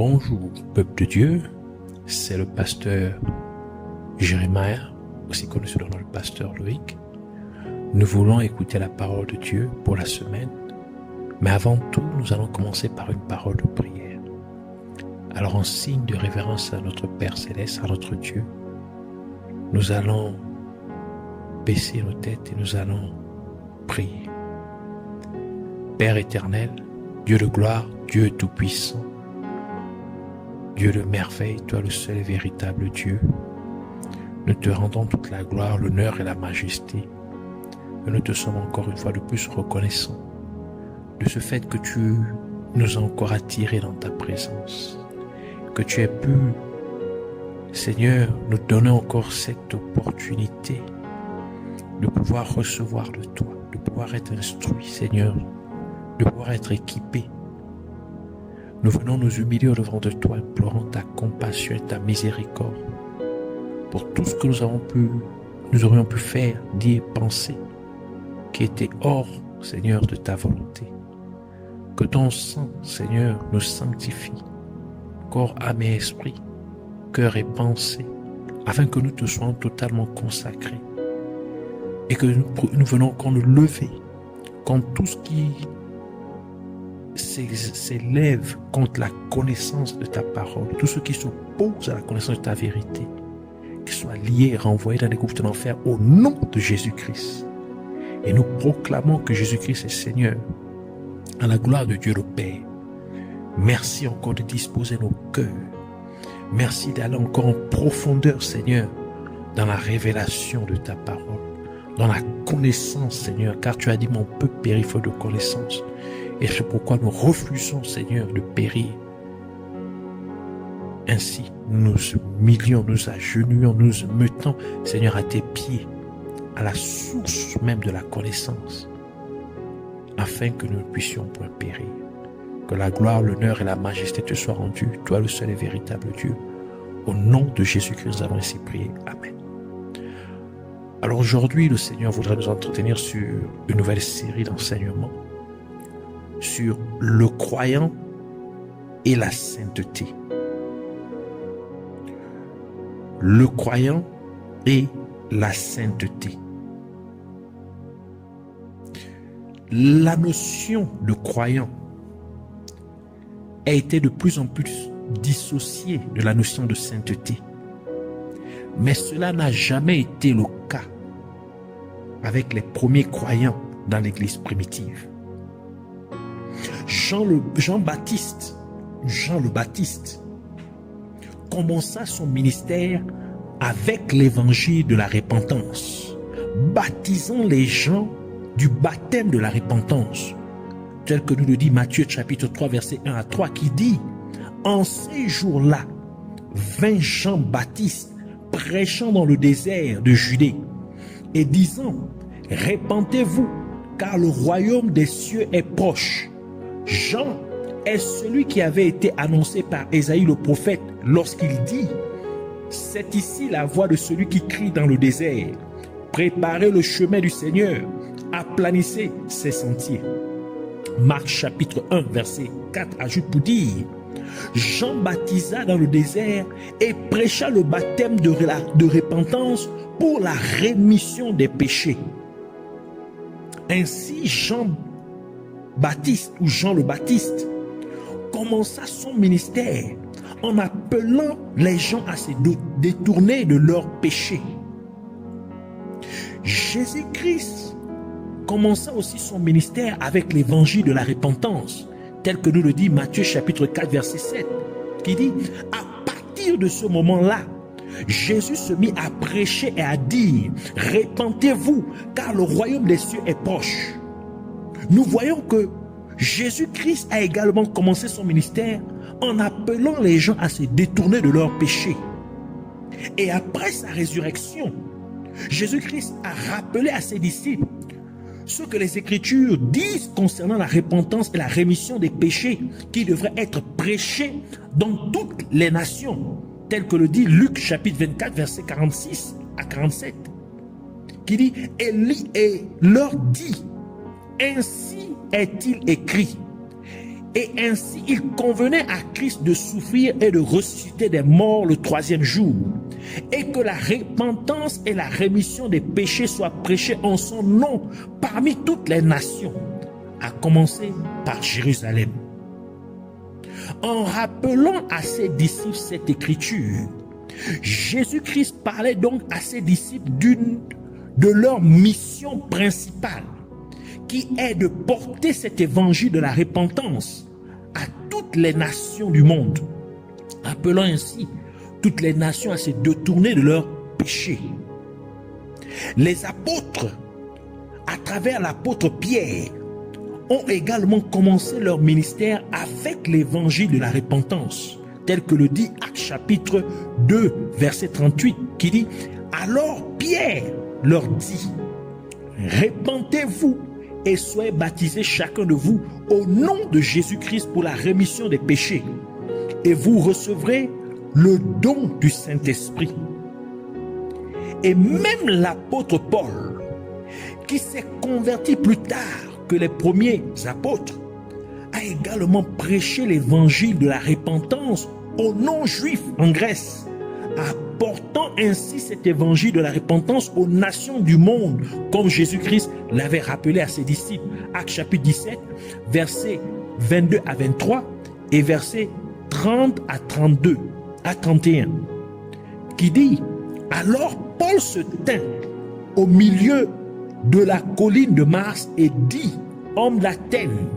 Bonjour, peuple de Dieu, c'est le pasteur Jérémie, aussi connu sous le nom de pasteur Loïc. Nous voulons écouter la parole de Dieu pour la semaine, mais avant tout, nous allons commencer par une parole de prière. Alors, en signe de révérence à notre Père Céleste, à notre Dieu, nous allons baisser nos têtes et nous allons prier. Père éternel, Dieu de gloire, Dieu tout-puissant, Dieu de merveille, toi le seul et véritable Dieu, nous te rendons toute la gloire, l'honneur et la majesté. Et nous te sommes encore une fois de plus reconnaissants de ce fait que tu nous as encore attirés dans ta présence, que tu aies pu, Seigneur, nous donner encore cette opportunité de pouvoir recevoir de toi, de pouvoir être instruit, Seigneur, de pouvoir être équipé. Nous venons nous humilier au-devant de toi, implorant ta compassion et ta miséricorde pour tout ce que nous aurions pu faire, dire, penser, qui était hors, Seigneur, de ta volonté. Que ton sang, Seigneur, nous sanctifie, corps, âme et esprit, cœur et pensée, afin que nous te soyons totalement consacrés et que nous venons qu'on nous lever contre tout ce qui s'élève contre la connaissance de ta parole, tout ce qui s'oppose à la connaissance de ta vérité, qui soit lié et renvoyé dans les gouffres de l'enfer au nom de Jésus-Christ. Et nous proclamons que Jésus-Christ est Seigneur, à la gloire de Dieu le Père. Merci encore de disposer nos cœurs. Merci d'aller encore en profondeur, Seigneur, dans la révélation de ta parole, dans la connaissance, Seigneur, car tu as dit mon peuple périt faute de connaissance. Et c'est pourquoi nous refusons, Seigneur, de périr. Ainsi, nous nous humilions, nous agenouillons, nous mettons, Seigneur, à tes pieds, à la source même de la connaissance, afin que nous ne puissions point périr. Que la gloire, l'honneur et la majesté te soient rendues, toi le seul et véritable Dieu. Au nom de Jésus-Christ, nous avons ainsi prié. Amen. Alors aujourd'hui, le Seigneur voudrait nous entretenir sur une nouvelle série d'enseignements sur le croyant et la sainteté. Le croyant et la sainteté. La notion de croyant a été de plus en plus dissociée de la notion de sainteté. Mais cela n'a jamais été le cas avec les premiers croyants dans l'Église primitive. Jean le Baptiste commença son ministère avec l'évangile de la repentance, baptisant les gens du baptême de la repentance, tel que nous le dit Matthieu chapitre 3 verset 1 à 3 qui dit: en ces jours-là vint Jean-Baptiste prêchant dans le désert de Judée et disant: répentez-vous, car le royaume des cieux est proche. Jean est celui qui avait été annoncé par Ésaïe le prophète lorsqu'il dit: c'est ici la voix de celui qui crie dans le désert, préparez le chemin du Seigneur, aplanissez ses sentiers. Marc chapitre 1 verset 4 ajoute pour dire: Jean baptisa dans le désert et prêcha le baptême de repentance pour la rémission des péchés. Ainsi Jean-Baptiste ou Jean le Baptiste commença son ministère en appelant les gens à se détourner de leurs péchés. Jésus-Christ commença aussi son ministère avec l'évangile de la repentance, tel que nous le dit Matthieu chapitre 4 verset 7, qui dit: à partir de ce moment-là, Jésus se mit à prêcher et à dire: répentez-vous, car le royaume des cieux est proche. Nous voyons que Jésus-Christ a également commencé son ministère en appelant les gens à se détourner de leurs péchés. Et après sa résurrection, Jésus-Christ a rappelé à ses disciples ce que les Écritures disent concernant la repentance et la rémission des péchés qui devraient être prêchés dans toutes les nations, tel que le dit Luc chapitre 24 verset 46 à 47, qui dit: et leur dit: ainsi est-il écrit, Et ainsi, il convenait à Christ de souffrir et de ressusciter des morts le troisième jour, et que la repentance et la rémission des péchés soient prêchées en son nom parmi toutes les nations, à commencer par Jérusalem. En rappelant à ses disciples cette écriture, Jésus-Christ parlait donc à ses disciples de leur mission principale, qui est de porter cet évangile de la repentance à toutes les nations du monde, appelant ainsi toutes les nations à se détourner de leurs péchés. Les apôtres, à travers l'apôtre Pierre, ont également commencé leur ministère avec l'évangile de la repentance, tel que le dit Actes chapitre 2, verset 38, qui dit « Alors Pierre leur dit, repentez-vous et soyez baptisés chacun de vous au nom de Jésus-Christ pour la rémission des péchés, et vous recevrez le don du Saint-Esprit. » Et même l'apôtre Paul, qui s'est converti plus tard que les premiers apôtres, a également prêché l'évangile de la repentance aux non-juifs en Grèce, apportant ainsi cet évangile de la repentance aux nations du monde, comme Jésus-Christ l'avait rappelé à ses disciples. Actes chapitre 17, versets 22 à 23 et versets 30 à 32 à 31, qui dit « Alors Paul se tint au milieu de la colline de Mars et dit, homme d'Athènes,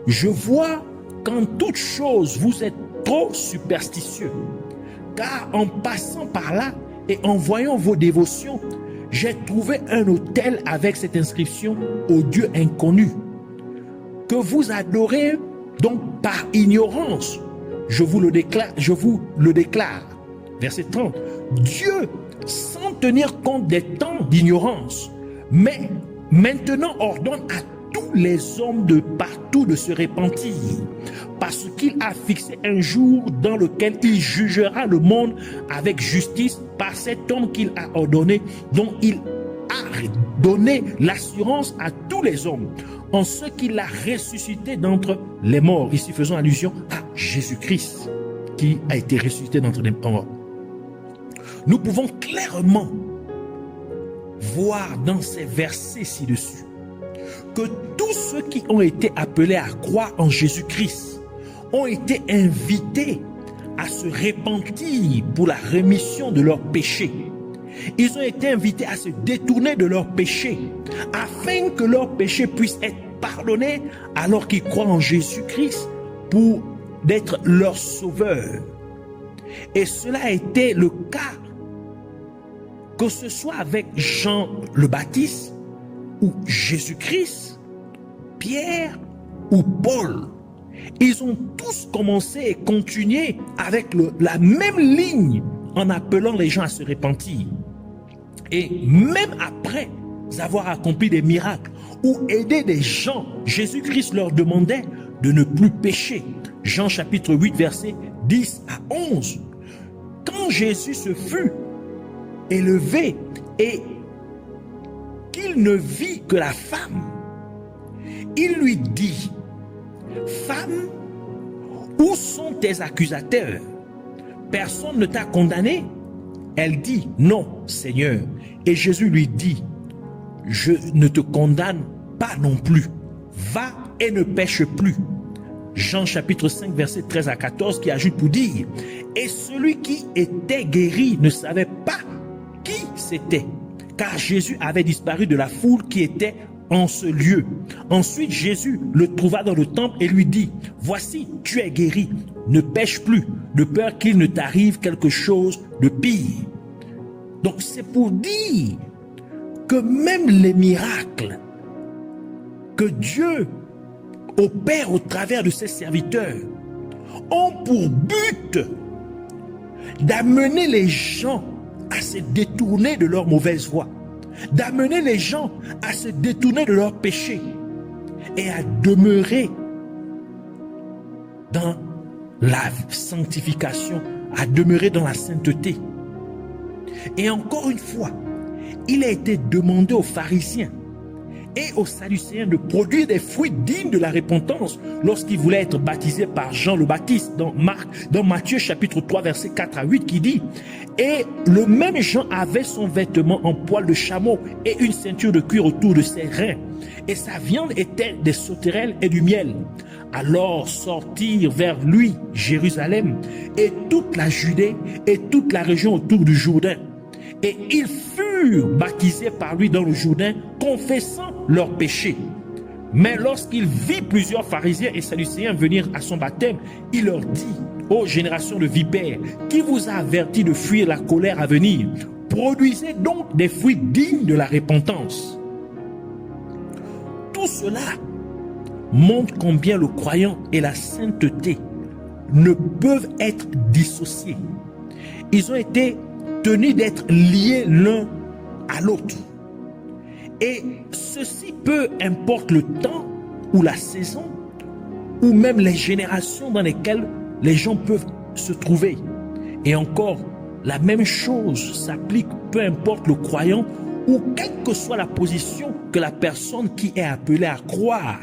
je vois qu'en toute chose vous êtes trop superstitieux, car en passant par là et en voyant vos dévotions, j'ai trouvé un autel avec cette inscription au Dieu inconnu, que vous adorez donc par ignorance. Je vous le déclare. Verset 30. Dieu, sans tenir compte des temps d'ignorance, mais maintenant ordonne à tous les hommes de partout de se repentir, parce qu'il a fixé un jour dans lequel il jugera le monde avec justice par cet homme qu'il a ordonné, dont il a donné l'assurance à tous les hommes, en ce qu'il a ressuscité d'entre les morts. Ici faisons allusion à Jésus-Christ, qui a été ressuscité d'entre les morts. Nous pouvons clairement voir dans ces versets ci-dessus que tous ceux qui ont été appelés à croire en Jésus-Christ ont été invités à se repentir pour la rémission de leurs péchés. Ils ont été invités à se détourner de leurs péchés afin que leurs péchés puissent être pardonnés alors qu'ils croient en Jésus-Christ pour d'être leur sauveur. Et cela a été le cas, que ce soit avec Jean le Baptiste ou Jésus-Christ, Pierre ou Paul. Ils ont tous commencé et continué avec la même ligne en appelant les gens à se repentir. Et même après avoir accompli des miracles ou aidé des gens, Jésus-Christ leur demandait de ne plus pécher. Jean chapitre 8 versets 10 à 11. Quand Jésus se fut élevé et qu'il ne vit que la femme, il lui dit, femme, où sont tes accusateurs? Personne ne t'a condamné? Elle dit, non, Seigneur. Et Jésus lui dit, je ne te condamne pas non plus. Va et ne pêche plus. Jean chapitre 5 verset 13 à 14 qui ajoute pour dire, et celui qui était guéri ne savait pas qui c'était, car Jésus avait disparu de la foule qui était en ce lieu. Ensuite Jésus le trouva dans le temple et lui dit, voici, tu es guéri, ne pêche plus, de peur qu'il ne t'arrive quelque chose de pire. Donc c'est pour dire que même les miracles que Dieu opère au travers de ses serviteurs ont pour but d'amener les gens à se détourner de leur mauvaise voie, d'amener les gens à se détourner de leurs péchés et à demeurer dans la sanctification, à demeurer dans la sainteté. Et encore une fois, il a été demandé aux pharisiens, et aux Sadducéens de produire des fruits dignes de la repentance lorsqu'ils voulaient être baptisés par Jean le Baptiste dans Matthieu chapitre 3 verset 4 à 8 qui dit: et le même Jean avait son vêtement en poil de chameau et une ceinture de cuir autour de ses reins, et sa viande était des sauterelles et du miel. Alors sortirent vers lui Jérusalem et toute la Judée et toute la région autour du Jourdain. Et ils furent baptisés par lui dans le Jourdain, confessant leurs péchés. Mais lorsqu'il vit plusieurs pharisiens et sadducéens venir à son baptême, il leur dit: ô génération de vipères, qui vous a averti de fuir la colère à venir? Produisez donc des fruits dignes de la repentance. Tout cela montre combien le croyant et la sainteté ne peuvent être dissociés. Ils ont été tenus d'être liés l'un à l'autre. Et ceci, peu importe le temps ou la saison, ou même les générations dans lesquelles les gens peuvent se trouver. Et encore, la même chose s'applique peu importe le croyant ou quelle que soit la position que la personne qui est appelée à croire,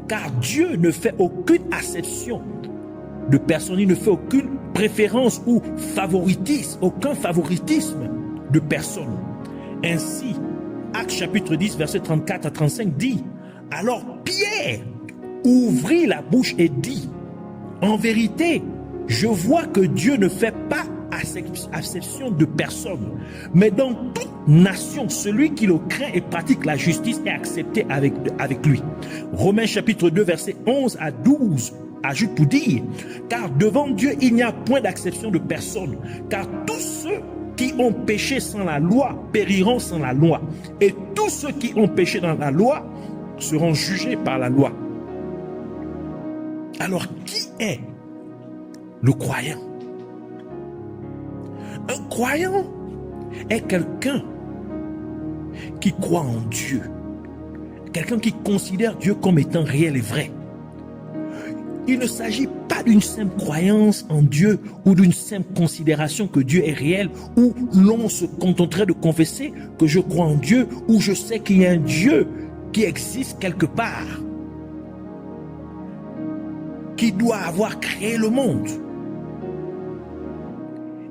car Dieu ne fait aucune acception de personne, il ne fait aucune préférence ou aucun favoritisme de personne. Ainsi, Actes chapitre 10 verset 34 à 35 dit: alors Pierre ouvrit la bouche et dit: en vérité, je vois que Dieu ne fait pas acception de personne, mais dans toute nation, celui qui le craint et pratique la justice est accepté avec lui. Romains chapitre 2 verset 11 à 12 ajoute pour dire: car devant Dieu il n'y a point d'acception de personne, car tous ceux qui ont péché sans la loi périront sans la loi, et tous ceux qui ont péché dans la loi seront jugés par la loi. Alors, qui est le croyant? Un croyant est quelqu'un qui croit en Dieu, quelqu'un qui considère Dieu comme étant réel et vrai. Il ne s'agit pas d'une simple croyance en Dieu ou d'une simple considération que Dieu est réel, où l'on se contenterait de confesser que je crois en Dieu ou je sais qu'il y a un Dieu qui existe quelque part, qui doit avoir créé le monde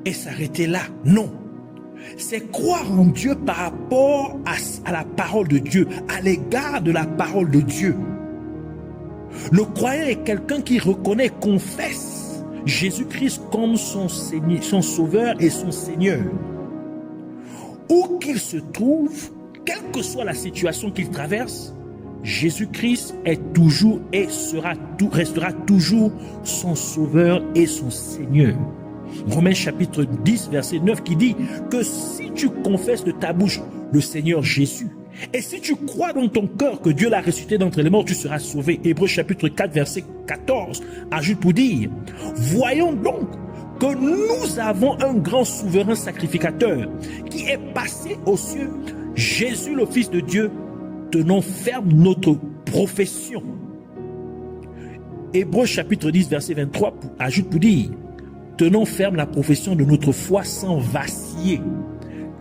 et s'arrêter là. Non. C'est croire en Dieu par rapport à la parole de Dieu, à l'égard de la parole de Dieu. Le croyant est quelqu'un qui reconnaît, confesse Jésus-Christ comme son Seigneur, son Sauveur et son Seigneur. Où qu'il se trouve, quelle que soit la situation qu'il traverse, Jésus-Christ est toujours et restera toujours son Sauveur et son Seigneur. Romains chapitre 10 verset 9 qui dit que si tu confesses de ta bouche le Seigneur Jésus, et si tu crois dans ton cœur que Dieu l'a ressuscité d'entre les morts, tu seras sauvé. Hébreux chapitre 4 verset 14 ajoute pour dire: voyons donc que nous avons un grand souverain sacrificateur qui est passé aux cieux, Jésus le Fils de Dieu. Tenons ferme notre profession. Hébreux chapitre 10 verset 23 ajoute pour dire: tenons ferme la profession de notre foi sans vaciller,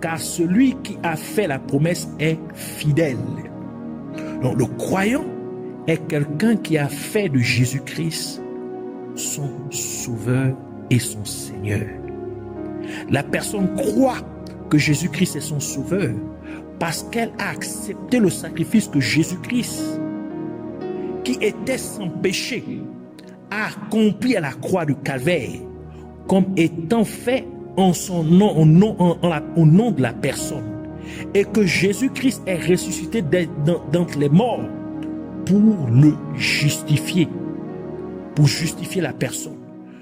car celui qui a fait la promesse est fidèle. Donc le croyant est quelqu'un qui a fait de Jésus-Christ son Sauveur et son Seigneur. La personne croit que Jésus-Christ est son Sauveur parce qu'elle a accepté le sacrifice que Jésus-Christ, qui était sans péché, a accompli à la croix du Calvaire, comme étant fait en son nom, au nom de la personne, et que Jésus-Christ est ressuscité d'entre les morts pour le justifier, pour justifier la personne.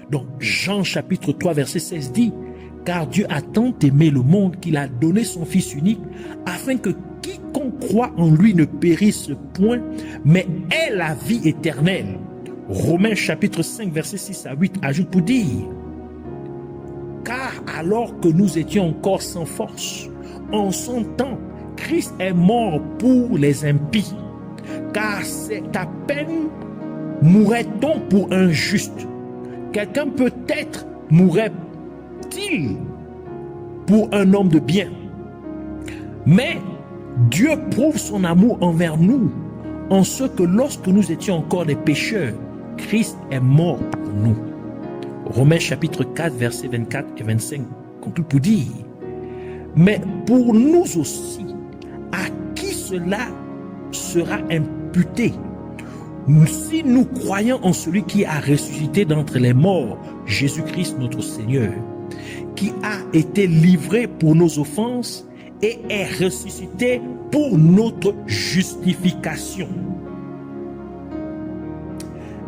Donc Jean chapitre 3 verset 16 dit: car Dieu a tant aimé le monde qu'il a donné son Fils unique, afin que quiconque croit en lui ne périsse point, mais ait la vie éternelle. Romains chapitre 5 verset 6 à 8 ajoute pour dire: car alors que nous étions encore sans force, en son temps, Christ est mort pour les impies. Car c'est à peine mourrait-on pour un juste. Quelqu'un peut-être mourrait-il pour un homme de bien. Mais Dieu prouve son amour envers nous en ce que lorsque nous étions encore des pécheurs, Christ est mort pour nous. Romains chapitre 4, versets 24 et 25 conclut pour dire, mais pour nous aussi, à qui cela sera imputé, si nous croyons en celui qui a ressuscité d'entre les morts, Jésus-Christ notre Seigneur, qui a été livré pour nos offenses et est ressuscité pour notre justification.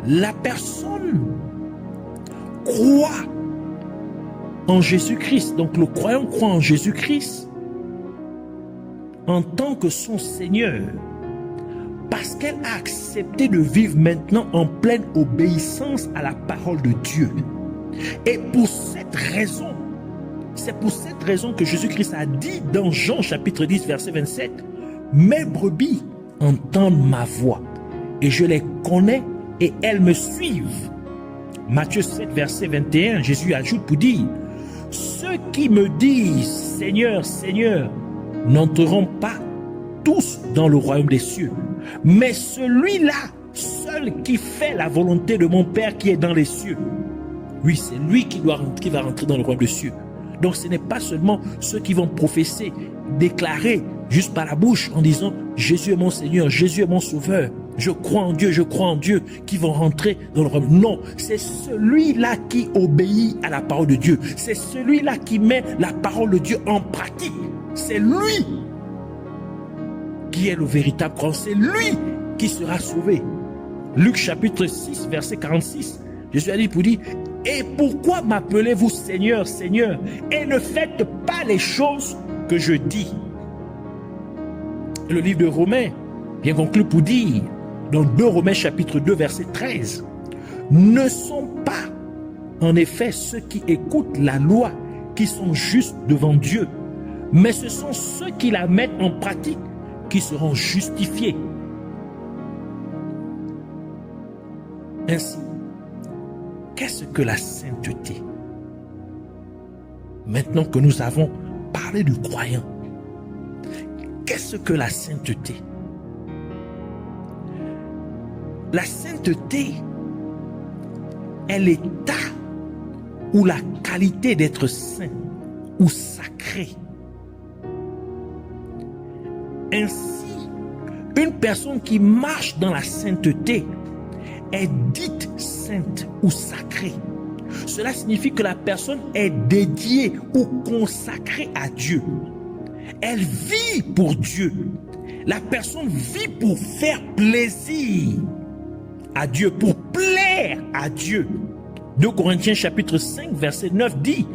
La personne croit en Jésus-Christ, donc le croyant croit en Jésus-Christ en tant que son Seigneur, parce qu'elle a accepté de vivre maintenant en pleine obéissance à la parole de Dieu. Et pour cette raison, c'est pour cette raison que Jésus-Christ a dit dans Jean chapitre 10 verset 27, mes brebis entendent ma voix et je les connais et elles me suivent. Matthieu 7 verset 21, Jésus ajoute pour dire, ceux qui me disent Seigneur, Seigneur, n'entreront pas tous dans le royaume des cieux, mais celui-là seul qui fait la volonté de mon Père qui est dans les cieux. Oui, c'est lui qui va rentrer dans le royaume des cieux. Donc ce n'est pas seulement ceux qui vont professer, déclarer juste par la bouche en disant Jésus est mon Seigneur, Jésus est mon Sauveur, je crois en Dieu, qui vont rentrer dans le royaume. Non, c'est celui-là qui obéit à la parole de Dieu. C'est celui-là qui met la parole de Dieu en pratique. C'est lui qui est le véritable croyant. C'est lui qui sera sauvé. Luc chapitre 6, verset 46. Jésus a dit pour dire, et pourquoi m'appelez-vous Seigneur, Seigneur, et ne faites pas les choses que je dis? Le livre de Romains bien conclu pour dire, dans 2 Romains chapitre 2, verset 13, ne sont pas en effet ceux qui écoutent la loi qui sont justes devant Dieu, mais ce sont ceux qui la mettent en pratique qui seront justifiés. Ainsi, qu'est-ce que la sainteté? Maintenant que nous avons parlé du croyant, qu'est-ce que la sainteté? La sainteté est l'état ou la qualité d'être saint ou sacré. Ainsi, une personne qui marche dans la sainteté est dite sainte ou sacrée. Cela signifie que la personne est dédiée ou consacrée à Dieu. Elle vit pour Dieu. La personne vit pour faire plaisir à Dieu, pour plaire à Dieu. 2 Corinthiens chapitre 5 verset 9 dit,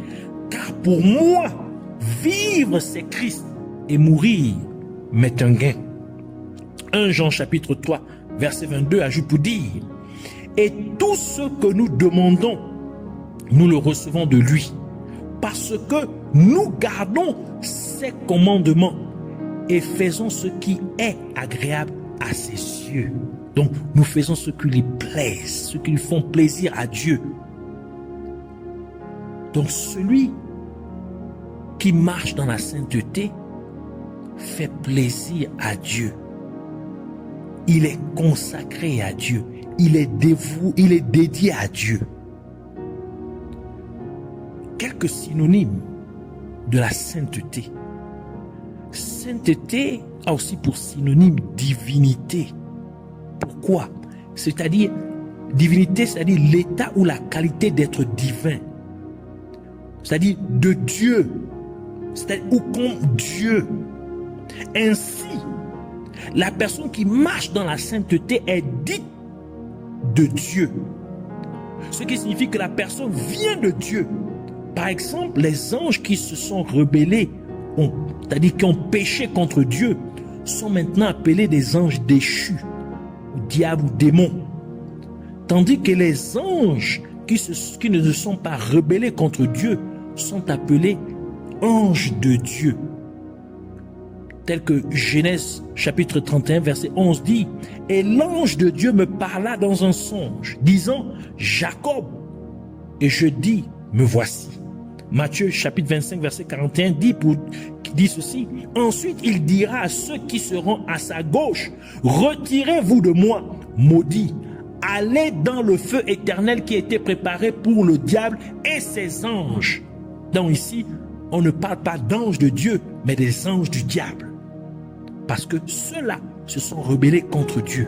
car pour moi, vivre c'est Christ et mourir m'est un gain. 1 Jean chapitre 3 verset 22 ajoute pour dire, et tout ce que nous demandons, nous le recevons de lui, parce que nous gardons ses commandements et faisons ce qui est agréable à ses yeux. Donc nous faisons ce qui lui plaise, ce qui lui font plaisir à Dieu. Donc celui qui marche dans la sainteté fait plaisir à Dieu. Il est consacré à Dieu. Il est dévoué, il est dédié à Dieu. Quelques synonymes de la sainteté. Sainteté a aussi pour synonyme divinité. Pourquoi? C'est-à-dire, divinité, c'est-à-dire l'état ou la qualité d'être divin. C'est-à-dire de Dieu. C'est-à-dire ou comme Dieu. Ainsi, la personne qui marche dans la sainteté est dite de Dieu. Ce qui signifie que la personne vient de Dieu. Par exemple, les anges qui se sont rebellés, c'est-à-dire qui ont péché contre Dieu, sont maintenant appelés des anges déchus, ou diables ou démons. Tandis que les anges qui ne se sont pas rebellés contre Dieu sont appelés anges de Dieu. Tel que Genèse chapitre 31 verset 11 dit, et l'ange de Dieu me parla dans un songe, disant, Jacob, et je dis, me voici. Matthieu chapitre 25 verset 41 dit ceci. Ensuite il dira à ceux qui seront à sa gauche, retirez-vous de moi, maudits, allez dans le feu éternel qui a été préparé pour le diable et ses anges. Donc ici, on ne parle pas d'anges de Dieu, mais des anges du diable. Parce que ceux-là se sont rebellés contre Dieu.